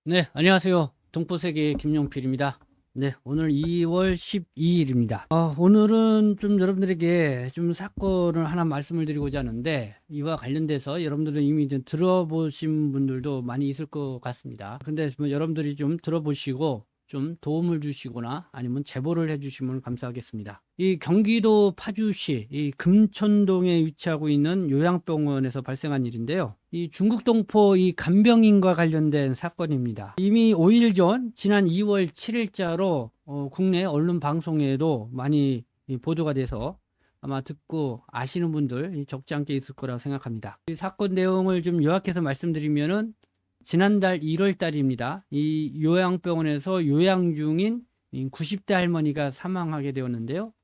네, 안녕하세요. 동포세계 김용필입니다. 네, 오늘 2월 12일입니다. 오늘은 좀 여러분들에게 좀 사건을 하나 말씀을 드리고자 하는데, 이와 관련돼서 여러분들은 이미 좀 들어보신 분들도 많이 있을 것 같습니다. 근데 뭐 여러분들이 좀 들어보시고 좀 도움을 주시거나 아니면 제보를 해주시면 감사하겠습니다. 이 경기도 파주시 이 금천동에 위치하고 있는 요양병원에서 발생한 일인데요. 이 중국 동포 이 간병인과 관련된 사건입니다. 이미 5일 전 지난 2월 7일자로 국내 언론 방송에도 많이 보도가 돼서 아마 듣고 아시는 분들 적지 않게 있을 거라고 생각합니다. 이 사건 내용을 좀 요약해서 말씀드리면은 지난달 1월 달입니다. 이 요양병원에서 요양 중인 90대 할머니가 사망하게 되었는데요.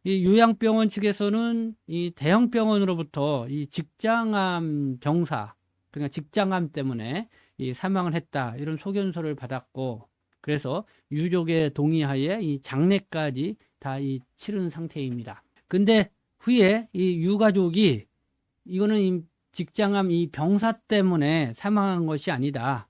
이 요양병원 측에서는 이 대형병원으로부터 이 직장암 병사, 그러니까 직장암 때문에 이 사망을 했다, 이런 소견서를 받았고, 그래서 유족의 동의하에 이 장례까지 다 이 치른 상태입니다. 근데 후에 이 유가족이 이거는 이 직장암 이 병사 때문에 사망한 것이 아니다,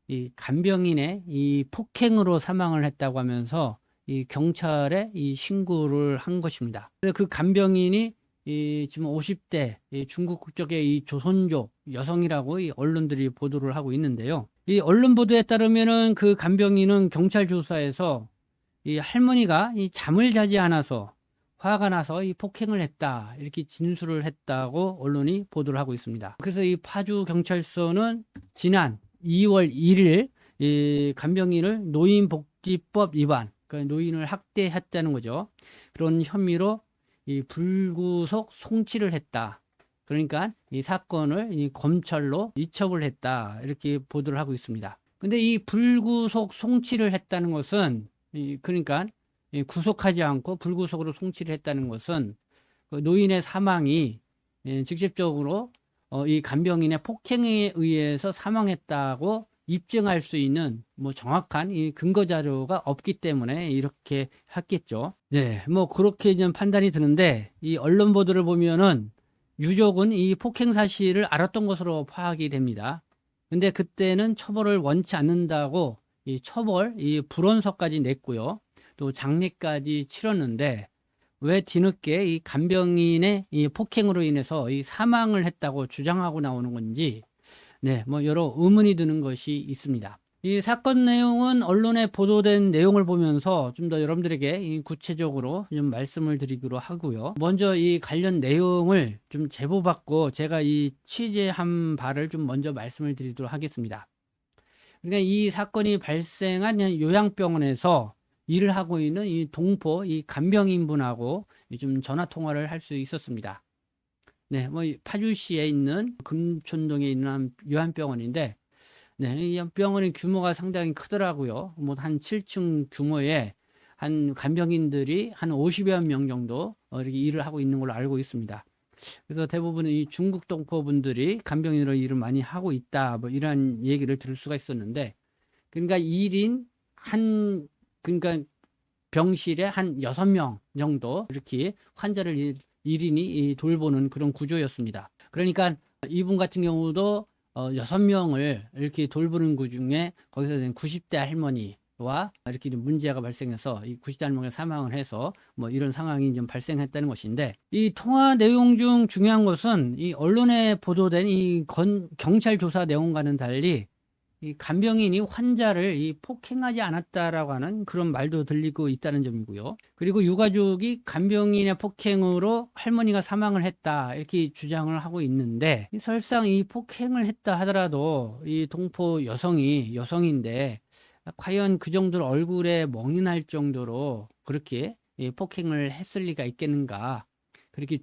이 간병인의 이 폭행으로 사망을 했다고 하면서 이 경찰에 이 신고를 한 것입니다. 그래서 그 간병인이 이 지금 50대 이 중국 국적의 이 조선족 여성이라고 이 언론들이 보도를 하고 있는데요. 이 언론 보도에 따르면은 그 간병인은 경찰 조사에서 이 할머니가 이 잠을 자지 않아서 화가 나서 이 폭행을 했다, 이렇게 진술을 했다고 언론이 보도를 하고 있습니다. 그래서 이 파주 경찰서는 지난 2월 1일 이 간병인을 노인복지법 위반, 그러니까 노인을 학대했다는 거죠. 그런 혐의로 이 불구속 송치를 했다. 그러니까 이 사건을 이 검찰로 이첩을 했다, 이렇게 보도를 하고 있습니다. 근데 이 불구속 송치를 했다는 것은 그러니까 구속하지 않고 불구속으로 송치를 했다는 것은 그 노인의 사망이 직접적으로 이 간병인의 폭행에 의해서 사망했다고 입증할 수 있는 뭐 정확한 이 근거 자료가 없기 때문에 이렇게 했겠죠. 네, 뭐 그렇게 좀 판단이 드는데, 이 언론 보도를 보면은 유족은 이 폭행 사실을 알았던 것으로 파악이 됩니다. 근데 그때는 처벌을 원치 않는다고 이 처벌 이 불원서까지 냈고요. 또 장례까지 치렀는데, 왜 뒤늦게 이 간병인의 이 폭행으로 인해서 이 사망을 했다고 주장하고 나오는 건지, 네, 뭐 여러 의문이 드는 것이 있습니다. 이 사건 내용은 언론에 보도된 내용을 보면서 좀 더 여러분들에게 이 구체적으로 좀 말씀을 드리기로 하고요. 먼저 이 관련 내용을 좀 제보받고 제가 이 취재한 바를 좀 먼저 말씀을 드리도록 하겠습니다. 그러니까 이 사건이 발생한 요양병원에서 일을 하고 있는 이 동포 이 간병인분하고 좀 전화 통화를 할 수 있었습니다. 네, 뭐 파주시에 있는 금촌동에 있는 한 요양병원인데, 네, 이 병원의 규모가 상당히 크더라고요. 뭐 한 7층 규모의 한 간병인들이 한 50여 명 정도 이렇게 일을 하고 있는 걸로 알고 있습니다. 그래서 대부분 이 중국 동포분들이 간병인으로 일을 많이 하고 있다, 뭐 이런 얘기를 들을 수가 있었는데, 그러니까 1인 한, 그러니까 병실에 한 6명 정도 이렇게 환자를 1인이 돌보는 그런 구조였습니다. 그러니까 이분 같은 경우도 6명을 이렇게 돌보는 그 중에 거기서 90대 할머니와 이렇게 문제가 발생해서 이 90대 할머니가 사망을 해서 뭐 이런 상황이 좀 발생했다는 것인데, 이 통화 내용 중 중요한 것은 이 언론에 보도된 이 경찰 조사 내용과는 달리 이 간병인이 환자를 이 폭행하지 않았다라고 하는 그런 말도 들리고 있다는 점이고요. 그리고 유가족이 간병인의 폭행으로 할머니가 사망을 했다, 이렇게 주장을 하고 있는데, 설상 이 폭행을 했다 하더라도 이 동포 여성이 여성인데 과연 그 정도로 얼굴에 멍이 날 정도로 그렇게 이 폭행을 했을 리가 있겠는가? 그렇게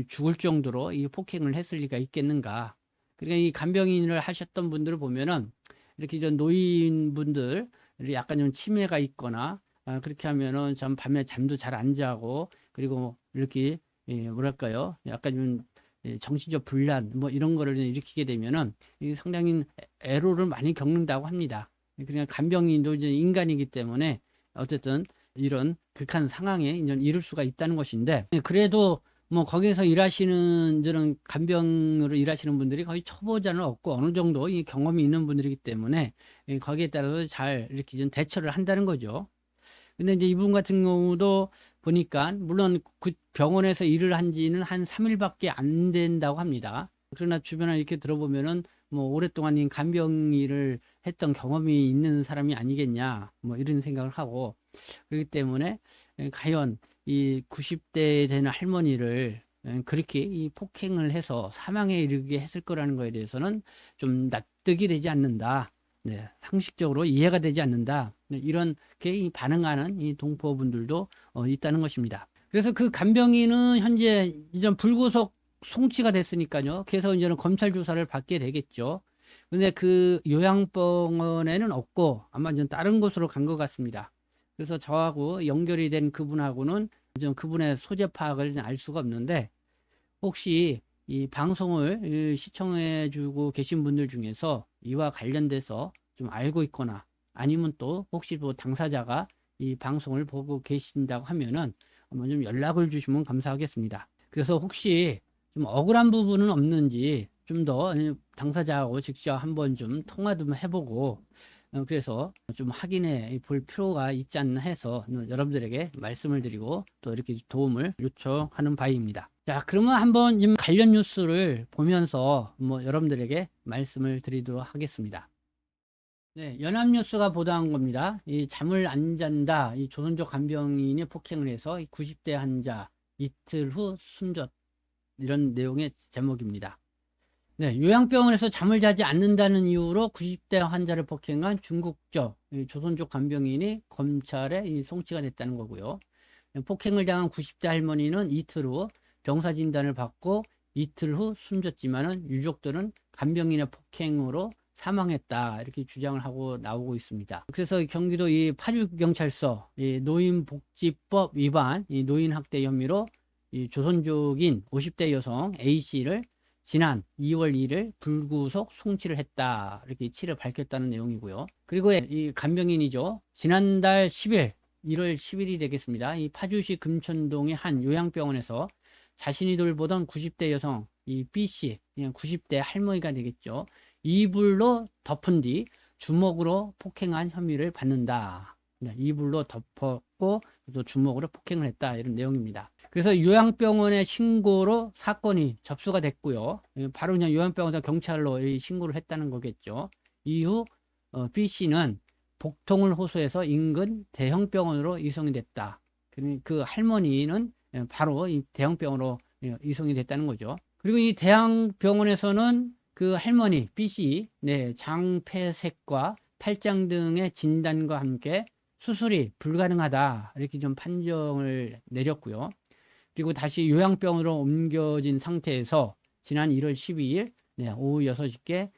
죽을 정도로 이 폭행을 했을 리가 있겠는가? 그러니까 이 간병인을 하셨던 분들을 보면은 이렇게 좀 노인분들 약간 좀 치매가 있거나 그렇게 하면은 좀 밤에 잠도 잘 안 자고, 그리고 이렇게 뭐랄까요, 약간 좀 정신적 불란 뭐 이런 거를 일으키게 되면은 상당히 애로를 많이 겪는다고 합니다. 그냥 간병인도 이제 인간이기 때문에 어쨌든 이런 극한 상황에 이제 이를 수가 있다는 것인데, 그래도 뭐 거기서 일하시는 저런 간병으로 일하시는 분들이 거의 초보자는 없고 어느 정도 이 경험이 있는 분들이기 때문에 거기에 따라서 잘 이렇게 좀 대처를 한다는 거죠. 근데 이제 이분 같은 경우도 보니까 물론 그 병원에서 일을 한 지는 한 3일밖에 안 된다고 합니다. 그러나 주변에 이렇게 들어보면은 뭐 오랫동안 이 간병 일을 했던 경험이 있는 사람이 아니겠냐 뭐 이런 생각을 하고, 그렇기 때문에 과연 이 90대 되는 할머니를 그렇게 이 폭행을 해서 사망에 이르게 했을 거라는 거에 대해서는 좀 납득이 되지 않는다. 네, 상식적으로 이해가 되지 않는다. 네, 이렇게 반응하는 이 동포분들도 있다는 것입니다. 그래서 그 간병인은 현재 이제 불구속 송치가 됐으니까요. 그래서 이제는 검찰 조사를 받게 되겠죠. 근데 그 요양병원에는 없고 아마 좀 다른 곳으로 간 것 같습니다. 그래서 저하고 연결이 된 그분하고는 좀 그분의 소재 파악을 알 수가 없는데, 혹시 이 방송을 시청해 주고 계신 분들 중에서 이와 관련돼서 좀 알고 있거나 아니면 또 혹시 뭐 당사자가 이 방송을 보고 계신다고 하면은 한번 좀 연락을 주시면 감사하겠습니다. 그래서 혹시 좀 억울한 부분은 없는지 좀 더 당사자하고 직접 한번 좀 통화 좀 해보고 그래서 좀 확인해 볼 필요가 있지 않나 해서 여러분들에게 말씀을 드리고 또 이렇게 도움을 요청하는 바입니다. 자, 그러면 한번 좀 관련 뉴스를 보면서 뭐 여러분들에게 말씀을 드리도록 하겠습니다. 네, 연합뉴스가 보도한 겁니다. 이 잠을 안 잔다, 이 조선족 간병인이 폭행을 해서 90대 환자 이틀 후 숨졌, 이런 내용의 제목입니다. 네, 요양병원에서 잠을 자지 않는다는 이유로 90대 환자를 폭행한 중국적 조선족 간병인이 검찰에 송치가 됐다는 거고요. 폭행을 당한 90대 할머니는 이틀 후 병사 진단을 받고 이틀 후 숨졌지만은 유족들은 간병인의 폭행으로 사망했다 이렇게 주장을 하고 나오고 있습니다. 그래서 경기도 이 파주경찰서 이 노인복지법 위반 이 노인학대 혐의로 이 조선족인 50대 여성 A씨를 지난 2월 1일 불구속 송치를 했다 이렇게 이치를 밝혔다는 내용이고요. 그리고 이 간병인이죠. 지난달 10일 1월 10일이 되겠습니다. 이 파주시 금천동의 한 요양병원에서 자신이 돌보던 90대 여성 이 B씨, 그냥 90대 할머니가 되겠죠. 이불로 덮은 뒤 주먹으로 폭행한 혐의를 받는다. 이불로 덮었고 또 주먹으로 폭행을 했다 이런 내용입니다. 그래서 요양병원의 신고로 사건이 접수가 됐고요. 바로 그냥 요양병원에서 경찰로 신고를 했다는 거겠죠. 이후 B씨는 복통을 호소해서 인근 대형병원으로 이송이 됐다. 그 할머니는 바로 이 대형병원으로 이송이 됐다는 거죠. 그리고 이 대형병원에서는 그 할머니 B씨 장폐색과 탈장 등의 진단과 함께 수술이 불가능하다 이렇게 좀 판정을 내렸고요. 그리고 다시 요양병원으로 옮겨진 상태에서 지난 1월 12일 오후 6시께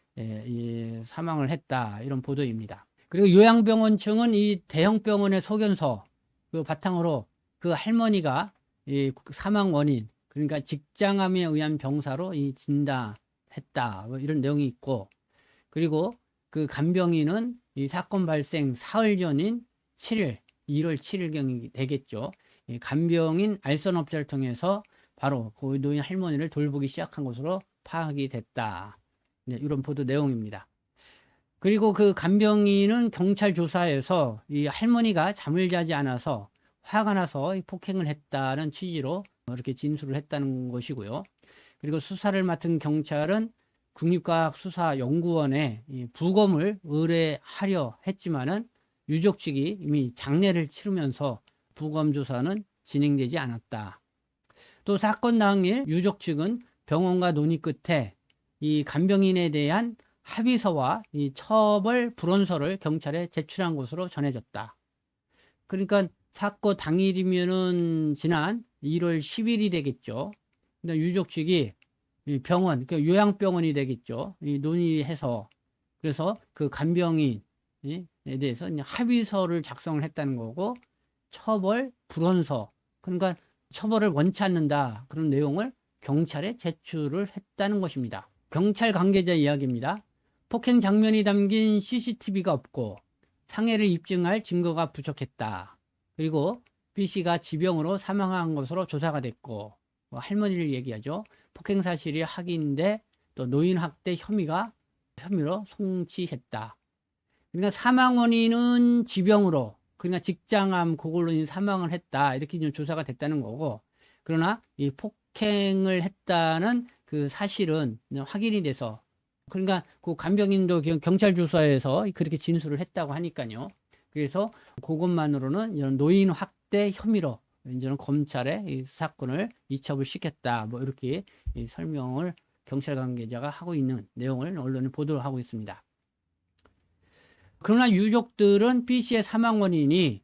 사망을 했다 이런 보도입니다. 그리고 요양병원 측은 이 대형병원의 소견서 그 바탕으로 그 할머니가 이 사망 원인 그러니까 직장암에 의한 병사로 이 진단했다 뭐 이런 내용이 있고, 그리고 그 간병인은 이 사건 발생 사흘 전인 7일 1월 7일경이 되겠죠. 간병인 알선업자를 통해서 바로 그 노인 할머니를 돌보기 시작한 것으로 파악이 됐다. 이런 보도 내용입니다. 그리고 그 간병인은 경찰 조사에서 이 할머니가 잠을 자지 않아서 화가 나서 폭행을 했다는 취지로 이렇게 진술을 했다는 것이고요. 그리고 수사를 맡은 경찰은 국립과학수사연구원에 부검을 의뢰하려 했지만은 유족 측이 이미 장례를 치르면서 부검 조사는 진행되지 않았다. 또 사건 당일 유족 측은 병원과 논의 끝에 이 간병인에 대한 합의서와 이 처벌 불원서를 경찰에 제출한 것으로 전해졌다. 그러니까 사건 당일이면은 지난 1월 10일이 되겠죠. 근데 유족 측이 이 병원, 그 요양병원이 되겠죠. 이 논의해서 그래서 그 간병인에 대해서 합의서를 작성을 했다는 거고, 처벌 불원서, 그러니까 처벌을 원치 않는다 그런 내용을 경찰에 제출을 했다는 것입니다. 경찰 관계자 이야기입니다. 폭행 장면이 담긴 CCTV가 없고 상해를 입증할 증거가 부족했다. 그리고 B씨가 지병으로 사망한 것으로 조사가 됐고, 할머니를 얘기하죠. 폭행 사실이 확인돼 또 노인 학대 혐의로 송치했다. 그러니까 사망 원인은 지병으로, 그러니까 직장암 그걸로 사망을 했다. 이렇게 좀 조사가 됐다는 거고, 그러나 이 폭행을 했다는 그 사실은 확인이 돼서, 그러니까 그 간병인도 경찰 조사에서 그렇게 진술을 했다고 하니까요. 그래서 그것만으로는 이런 노인 학대 혐의로 이제는 검찰에 이 사건을 이첩을 시켰다. 뭐 이렇게 이 설명을 경찰 관계자가 하고 있는 내용을 언론에 보도를 하고 있습니다. 그러나 유족들은 B 씨의 사망 원인이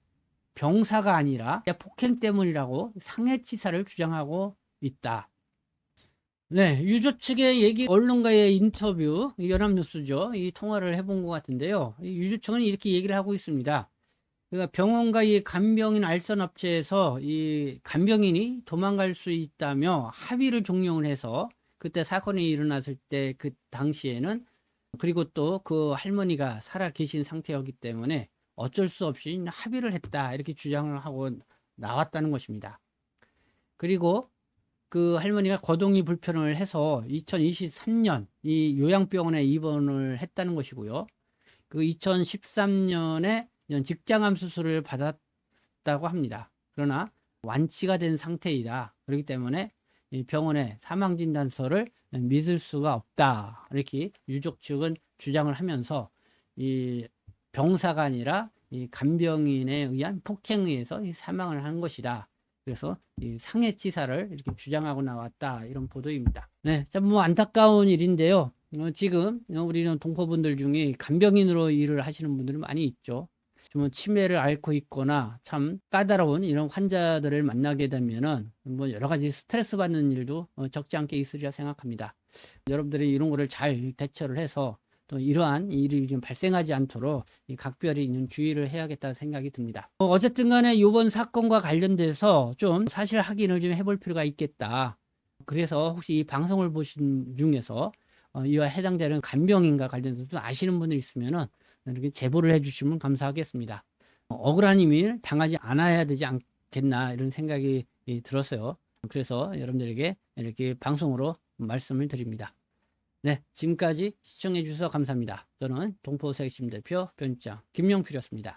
병사가 아니라 폭행 때문이라고 상해치사를 주장하고 있다. 네, 유족 측의 얘기, 언론과의 인터뷰, 연합뉴스죠. 이 통화를 해본 것 같은데요. 이 유족 측은 이렇게 얘기를 하고 있습니다. 그러니까 병원과 이 간병인 알선업체에서 이 간병인이 도망갈 수 있다며 합의를 종용을 해서 그때 사건이 일어났을 때 그 당시에는, 그리고 또 그 할머니가 살아 계신 상태였기 때문에 어쩔 수 없이 합의를 했다. 이렇게 주장을 하고 나왔다는 것입니다. 그리고 그 할머니가 거동이 불편을 해서 2023년 이 요양병원에 입원을 했다는 것이고요. 그 2013년에 직장암 수술을 받았다고 합니다. 그러나 완치가 된 상태이다. 그렇기 때문에 이 병원의 사망진단서를 믿을 수가 없다. 이렇게 유족 측은 주장을 하면서 이 병사가 아니라 이 간병인에 의한 폭행에 의해서 사망을 한 것이다. 그래서 이 상해치사를 이렇게 주장하고 나왔다. 이런 보도입니다. 네, 참 뭐 안타까운 일인데요. 지금 우리는 동포분들 중에 간병인으로 일을 하시는 분들이 많이 있죠. 좀 치매를 앓고 있거나 참 까다로운 이런 환자들을 만나게 되면은 뭐 여러 가지 스트레스 받는 일도 적지 않게 있으리라 생각합니다. 여러분들이 이런 거를 잘 대처를 해서 또 이러한 일이 좀 발생하지 않도록 각별히 있는 주의를 해야겠다는 생각이 듭니다. 어쨌든 간에 이번 사건과 관련돼서 좀 사실 확인을 좀 해볼 필요가 있겠다. 그래서 혹시 이 방송을 보신 중에서 이와 해당되는 간병인과 관련돼서 좀 아시는 분들 있으면은 이렇게 제보를 해주시면 감사하겠습니다. 억울한 힘을 당하지 않아야 되지 않겠나 이런 생각이 들었어요. 그래서 여러분들에게 이렇게 방송으로 말씀을 드립니다. 네, 지금까지 시청해 주셔서 감사합니다. 저는 동포세계심 대표 변장 김용필이었습니다.